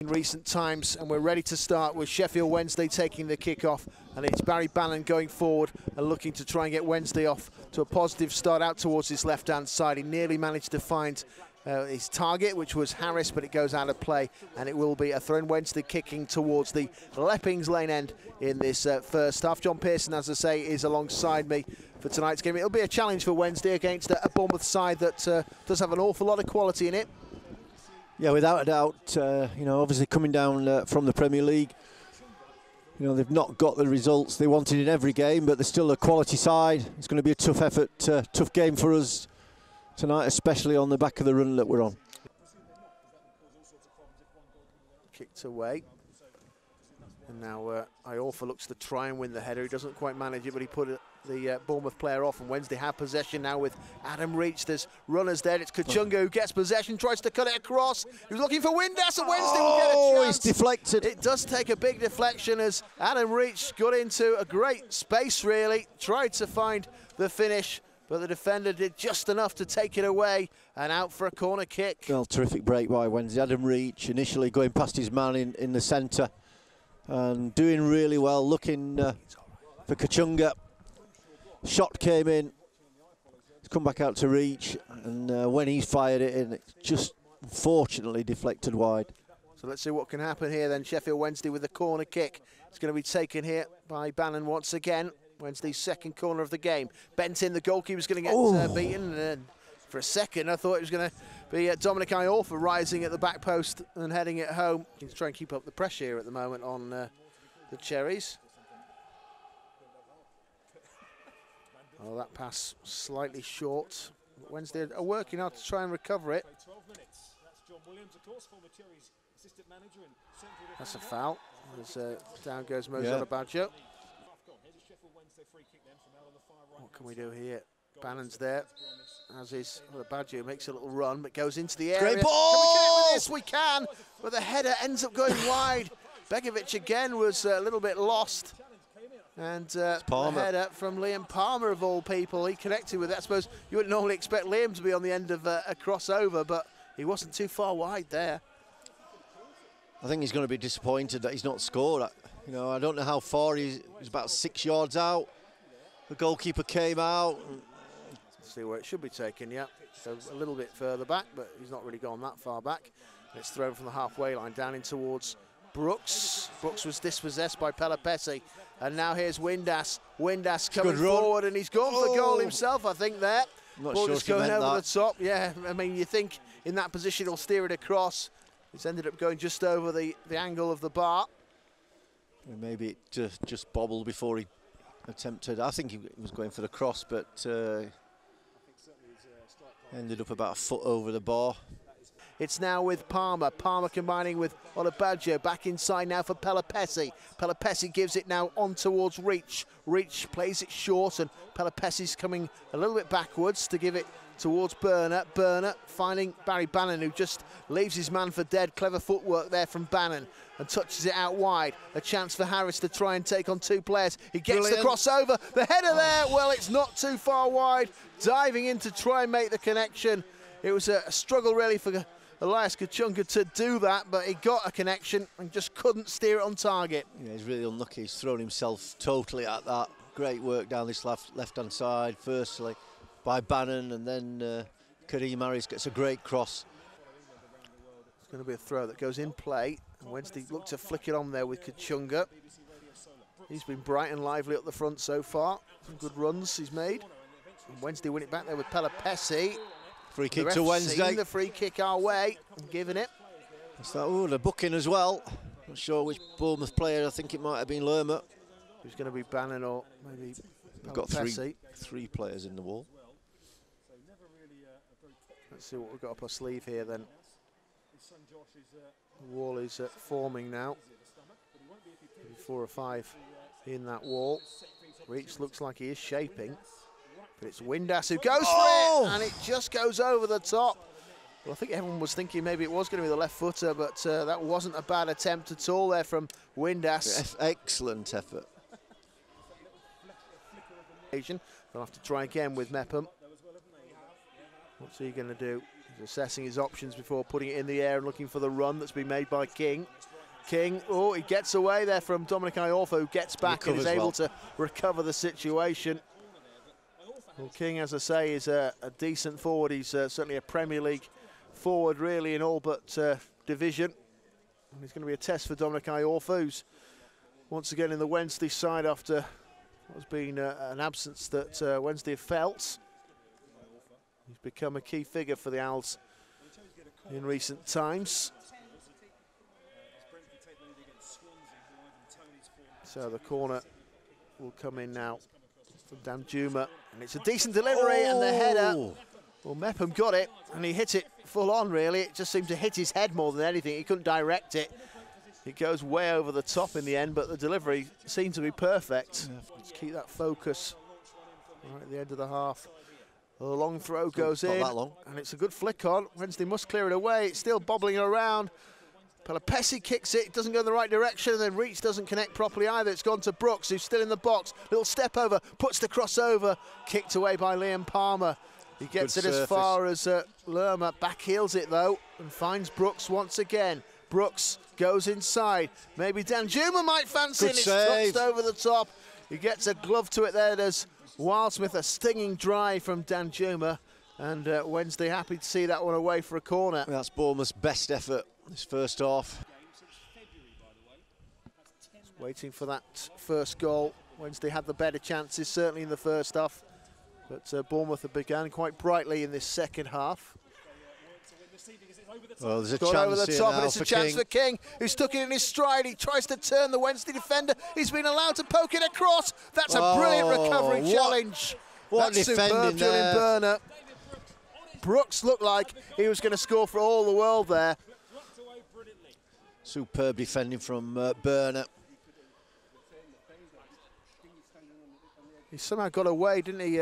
in recent times, and we're ready to start with Sheffield Wednesday taking the kick-off, and it's Barry Bannon going forward and looking to try and get Wednesday off to a positive start out towards his left-hand side. He nearly managed to find his target, which was Harris, but it goes out of play, and it will be a throw. Wednesday kicking towards the Leppings Lane end in this first half. John Pearson, as I say, is alongside me for tonight's game. It'll be a challenge for Wednesday against a Bournemouth side that does have an awful lot of quality in it. Yeah, without a doubt, you know, obviously coming down from the Premier League, you know, they've not got the results they wanted in every game, but they're still a quality side. It's going to be a tough effort, tough game for us tonight, especially on the back of the run that we're on. Kicked away. And now Iorfa looks to try and win the header. He doesn't quite manage it, but he put the Bournemouth player off, and Wednesday have possession now with Adam Reach. There's runners there. It's Kachunga who gets possession, tries to cut it across. He was looking for Windass, and Wednesday will get a chance. He's deflected. It does take a big deflection as Adam Reach got into a great space, really. Tried to find the finish, but the defender did just enough to take it away and out for a corner kick. Well, terrific break by Wednesday. Adam Reach initially going past his man in the centre and doing really well, looking for Kachunga. Shot came in, it's come back out to Reach, and when he's fired it in, it's just unfortunately deflected wide. So let's see what can happen here then. Sheffield Wednesday with the corner kick. It's going to be taken here by Bannon once again. Wednesday's second corner of the game. Bent in, the goalkeeper's going to get beaten, and for a second I thought it was going to be Dominic Iorfa rising at the back post and heading it home. He's trying to keep up the pressure here at the moment on the Cherries. Oh, that pass slightly short. Wednesday are working hard to try and recover it. That's a foul. As down goes Mozilla Baggio. What can we do here? Bannon's there, as is Baggio. Makes a little run, but goes into the area. Great ball! Can we get it with this? We can, but the header ends up going wide. Begovic again was a little bit lost. And the header from Liam Palmer, of all people, he connected with it. I suppose you wouldn't normally expect Liam to be on the end of a crossover, but he wasn't too far wide there. I think he's going to be disappointed that he's not scored. You know, I don't know how far he's about 6 yards out. The goalkeeper came out. See where it should be taken, yeah. So a little bit further back, but he's not really gone that far back. It's thrown from the halfway line down in towards Brooks. Brooks was dispossessed by Pelopessi, and now here's Windass. Windass coming forward, and he's gone for goal himself, I think, there. Ball just going over the top. Yeah, I mean, you think in that position he'll steer it across. It's ended up going just over the angle of the bar. Maybe it just bobbled before he attempted. I think he was going for the cross, but ended up about a foot over the bar. It's now with Palmer. Palmer combining with Baggio. Back inside now for Pelopessi. Pelopessi gives it now on towards Reach. Reach plays it short, and Pelopessi's coming a little bit backwards to give it towards Burner. Burner finding Barry Bannon, who just leaves his man for dead. Clever footwork there from Bannon, and touches it out wide. A chance for Harris to try and take on two players. He gets the crossover. The header there, well, it's not too far wide. Diving in to try and make the connection. It was a struggle really for Elias Kachunga to do that, but he got a connection and just couldn't steer it on target. Yeah, he's really unlucky. He's thrown himself totally at that. Great work down this left-hand side, firstly, by Bannon, and then Kareem Harris gets a great cross. It's going to be a throw that goes in play, and Wednesday looked to flick it on there with Kachunga. He's been bright and lively up the front so far. Some good runs he's made. And Wednesday win it back there with Pelopessi. Free kick to Wednesday. The free kick our way, and giving it. The booking as well. Not sure which Bournemouth player. I think it might have been Lerma. Who's going to be Bannon or maybe We've got three players in the wall. Let's see what we've got up our sleeve here then. The wall is forming now. Maybe 4 or 5 in that wall. Reach looks like he is shaping. But it's Windass who goes for it, and it just goes over the top. Well, I think everyone was thinking maybe it was going to be the left footer, but that wasn't a bad attempt at all there from Windass. Excellent effort. They'll have to try again with Mepham. What's he going to do? He's assessing his options before putting it in the air and looking for the run that's been made by King. King, oh, he gets away there from Dominic Iorfa, who gets back and is able to recover the situation. Well, King, as I say, is a decent forward. He's certainly a Premier League forward, really, in all but division. And he's going to be a test for Dominic Iorfa, who's once again in the Wednesday side after what's been an absence that Wednesday have felt. He's become a key figure for the Owls in recent times. So the corner will come in now from Danjuma, and it's a decent delivery, and the header. Well, Mepham got it, and he hit it full on, really. It just seemed to hit his head more than anything. He couldn't direct it. It goes way over the top in the end, but the delivery seemed to be perfect. Yeah. Let's keep that focus right at the end of the half. The long throw goes in, and it's a good flick on. Wednesday must clear it away. It's still bobbling around. Pelopessi kicks it, doesn't go in the right direction, and then Reach doesn't connect properly either. It's gone to Brooks, who's still in the box. Little step over, puts the crossover, kicked away by Liam Palmer. He gets it as far as Lerma, back heels it though, and finds Brooks once again. Brooks goes inside. Maybe Danjuma might fancy it. It's touched over the top. He gets a glove to it there. There's Wildsmith, a stinging drive from Danjuma, and Wednesday happy to see that one away for a corner. That's Bournemouth's best effort this first half. Waiting for that first goal. Wednesday had the better chances, certainly in the first half, but Bournemouth have begun quite brightly in this second half. Well, there's a chance over the top, and it's a chance King. for King, who's took it in his stride. He tries to turn the Wednesday defender. He's been allowed to poke it across. That's a brilliant recovery challenge. What That's defending superb, Julian Burner. Brooks looked like he was going to score for all the world there. Superb defending from Burner. He somehow got away, didn't he,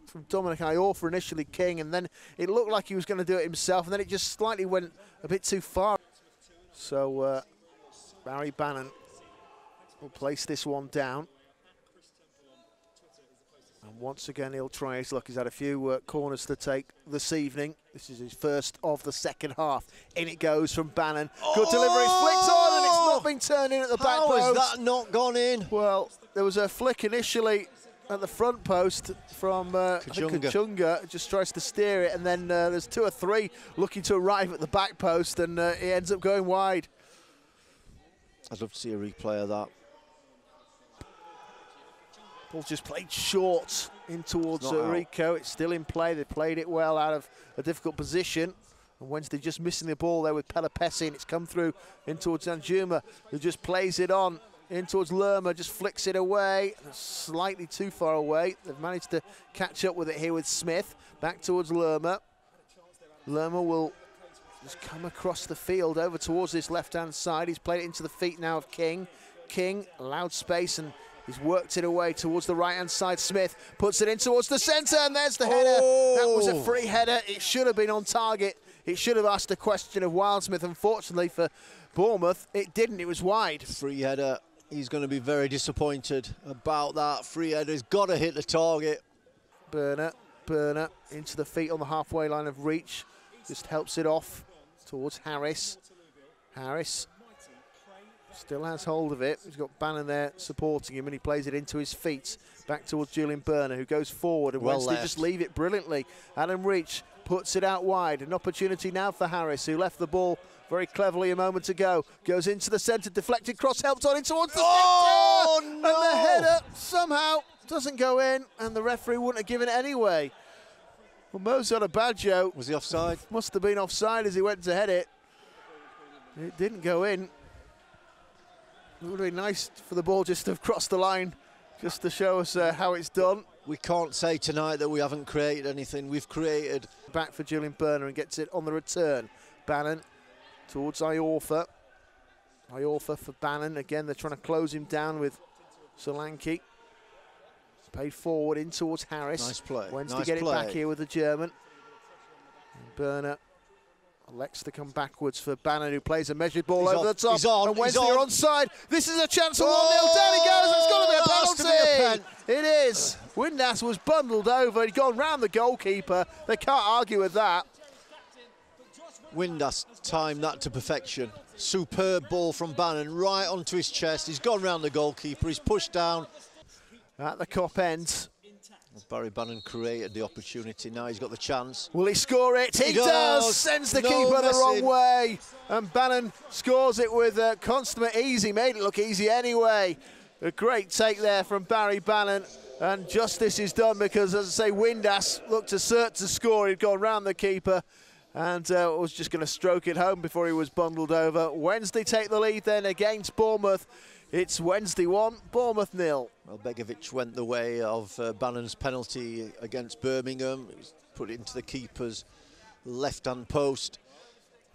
from Dominic Iorfa initially, King, and then it looked like he was going to do it himself, and then it just slightly went a bit too far. So Barry Bannon will place this one down. And once again, he'll try his luck. He's had a few corners to take this evening. This is his first of the second half. In it goes from Bannon. Good delivery, it's flicked on, and it's not been turned in at the back post. How has that not gone in? Well, there was a flick initially at the front post from Kachunga. Just tries to steer it, and then there's two or three looking to arrive at the back post, and he ends up going wide. I'd love to see a replay of that. Ball just played short in towards Rico. It's still in play. They played it well out of a difficult position. And Wednesday just missing the ball there with Pelopessi, and it's come through in towards Danjuma, who just plays it on in towards Lerma, just flicks it away, slightly too far away. They've managed to catch up with it here with Smith. Back towards Lerma. Lerma will just come across the field over towards this left-hand side. He's played it into the feet now of King. King allowed space, and he's worked it away towards the right-hand side. Smith puts it in towards the centre, and there's the header. That was a free header. It should have been on target. It should have asked a question of Wildsmith. Unfortunately for Bournemouth, it didn't. It was wide. Free header. He's going to be very disappointed about that. Free header. He's got to hit the target. Burner into the feet on the halfway line of Reach. Just helps it off towards Harris. Harris still has hold of it. He's got Bannon there supporting him, and he plays it into his feet. Back towards Julian Burner, who goes forward, and Wednesday just leave it brilliantly. Adam Reach puts it out wide. An opportunity now for Harris, who left the ball very cleverly a moment ago. Goes into the centre, deflected cross, helped on in towards the centre! No. And the header somehow doesn't go in, and the referee wouldn't have given it anyway. Well, Mozart Abaggio, was he offside? Must have been offside as he went to head it. It didn't go in. It would have been nice for the ball just to have crossed the line, just to show us how it's done. We can't say tonight that we haven't created anything. We've created. Back for Julian Burner, and gets it on the return. Bannon towards Iorfa. Iorfa for Bannon. Again, they're trying to close him down with Solanke. Paid forward in towards Harris. Nice play. Wednesday get it back here with the German. And Burner elects to come backwards for Bannon, who plays a measured ball over the top. He's on. And Wednesday are onside. This is a chance for 1-0. Down he goes. It's got to be a penalty. It is. Windass was bundled over. He'd gone round the goalkeeper. They can't argue with that. Windass timed that to perfection. Superb ball from Bannon, right onto his chest. He's gone round the goalkeeper, he's pushed down. At the cop end. Barry Bannon created the opportunity, now he's got the chance. Will he score it? He does! Sends the keeper the wrong way. And Bannon scores it with consummate ease. He made it look easy anyway. A great take there from Barry Bannon. And justice is done because, as I say, Windass looked to cert to score. He'd gone round the keeper and was just going to stroke it home before he was bundled over. Wednesday take the lead then against Bournemouth. It's Wednesday 1, Bournemouth 0. Well, Begovic went the way of Bannon's penalty against Birmingham. He's put it into the keeper's left-hand post.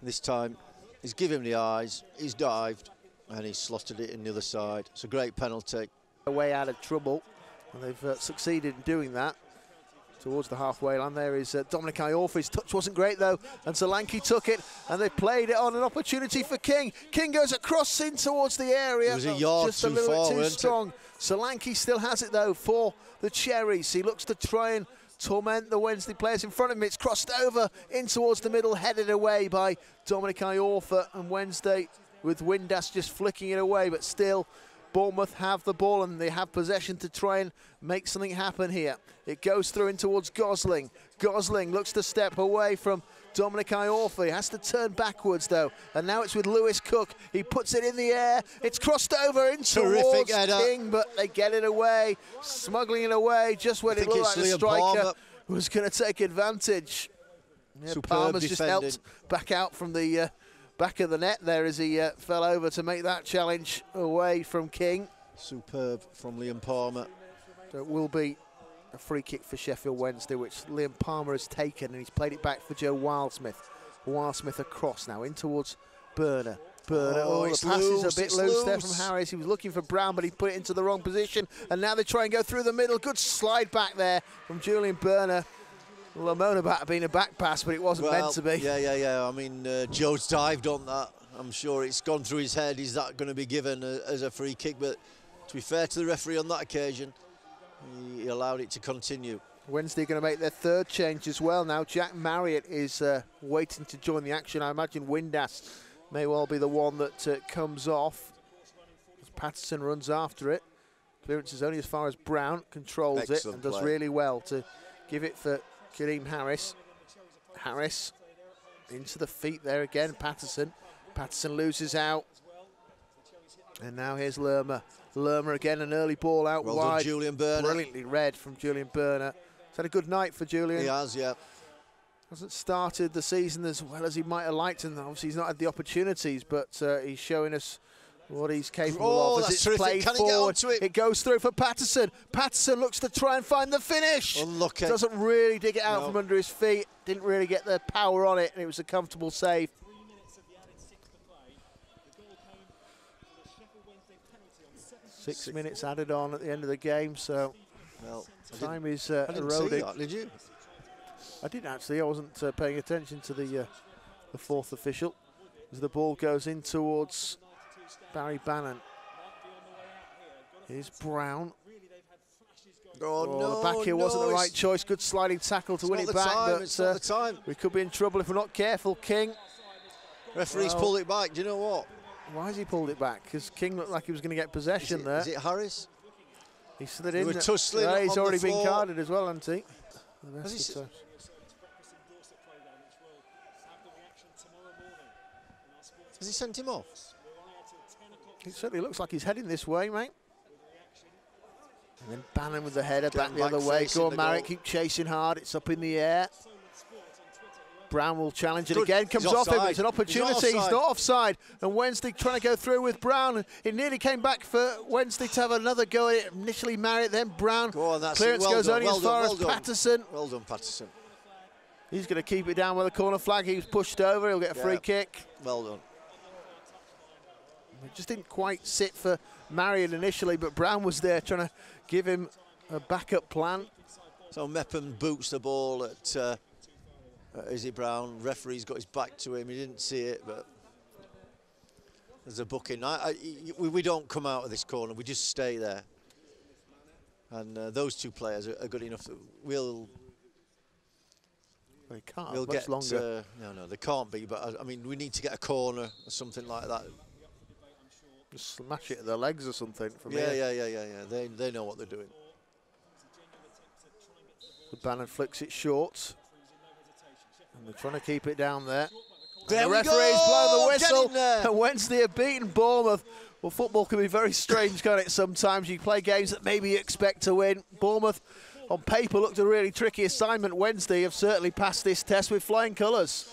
This time, he's given him the eyes, he's dived, and he's slotted it in the other side. It's a great penalty. A way out of trouble, and they've succeeded in doing that. Towards the halfway line there is Dominic Iorfa. His touch wasn't great though, and Solanke took it, and they played it on. An opportunity for King. King goes across in towards the area. It was a yard just a too little far, bit too wasn't strong. Solanke still has it though for the Cherries. He looks to try and torment the Wednesday players in front of him. It's crossed over in towards the middle, headed away by Dominic Iorfa, and Wednesday with Windass just flicking it away, but still Bournemouth have the ball and they have possession to try and make something happen here. It goes through in towards Gosling. Gosling looks to step away from Dominic Iorfa. He has to turn backwards though, and now it's with Lewis Cook. He puts it in the air. It's crossed over in towards King, but they get it away, smuggling it away just when it looked like the striker was going to take advantage. Yeah, Palmer's just helped back out from the back of the net there as he fell over to make that challenge away from King. Superb from Liam Palmer. So it will be a free kick for Sheffield Wednesday, which Liam Palmer has taken, and he's played it back for Joe Wildsmith. Wildsmith across now in towards Burner. Oh, the pass is a bit loose there from Harris. He was looking for Brown, but he put it into the wrong position, and now they try and go through the middle. Good slide back there from Julian Burner. Well, moan about it being a back pass, but it wasn't meant to be. Yeah. I mean, Joe's dived on that. I'm sure it's gone through his head. Is that going to be given as a free kick? But to be fair to the referee on that occasion, he allowed it to continue. Wednesday going to make their third change as well now. Jack Marriott is waiting to join the action. I imagine Windass may well be the one that comes off as Patterson runs after it. Clearance is only as far as Brown controls it and does really well to give it for Kareem Harris. Harris into the feet there again. Patterson loses out. And now here's Lerma. Lerma again, an early ball out well wide. Done, Julian Burner. Brilliantly read from Julian Burner. He's had a good night for Julian. He has, yeah. Hasn't started the season as well as he might have liked, and obviously he's not had the opportunities, but he's showing us what he's capable of as it's played forward. It goes through for Patterson. Patterson looks to try and find the finish. Unlucky. Doesn't really dig it out from under his feet. Didn't really get the power on it, and it was a comfortable save. 6 minutes added on at the end of the game, so time is eroding. Did you? I didn't actually. I wasn't paying attention to the fourth official as the ball goes in towards Barry Bannon. Here's Brown. Oh, no, the back here wasn't the right choice. Good sliding tackle to win it back, but we could be in trouble if we're not careful. King. Referee's pulled it back. Do you know what? Why has he pulled it back? Because King looked like he was going to get possession there. Is it Harris? He slid in. He's already been carded as well, hasn't he? Has he sent him off? It certainly looks like he's heading this way, mate. And then Bannon with the header back the other way. Go on, Marriott, keep chasing hard. It's up in the air. Brown will challenge it again. Comes off him. It's an opportunity. He's not offside. And Wednesday trying to go through with Brown. It nearly came back for Wednesday to have another go at it. Initially Marriott, then Brown. Go on, that's Clearance goes only as far as Patterson. Well done, Patterson. He's going to keep it down with a corner flag. He was pushed over. He'll get a free kick. Well done. It just didn't quite sit for Marion initially, but Brown was there trying to give him a backup plan. So Mepham boots the ball at Izzy Brown. Referee's got his back to him. He didn't see it, but there's a booking. We don't come out of this corner. We just stay there. And those two players are good enough that we'll They can't We'll much get longer. no, they can't be. But I mean, we need to get a corner or something like that. Just smash it at their legs or something from Yeah, here. yeah. They know what they're doing. The Bannon flicks it short. And they're trying to keep it down there. There the we referee's go! blown the Get whistle. in there. And Wednesday have beaten Bournemouth. Well, football can be very strange, can't it, sometimes? You play games that maybe you expect to win. Bournemouth, on paper, looked a really tricky assignment. Wednesday have certainly passed this test with flying colours.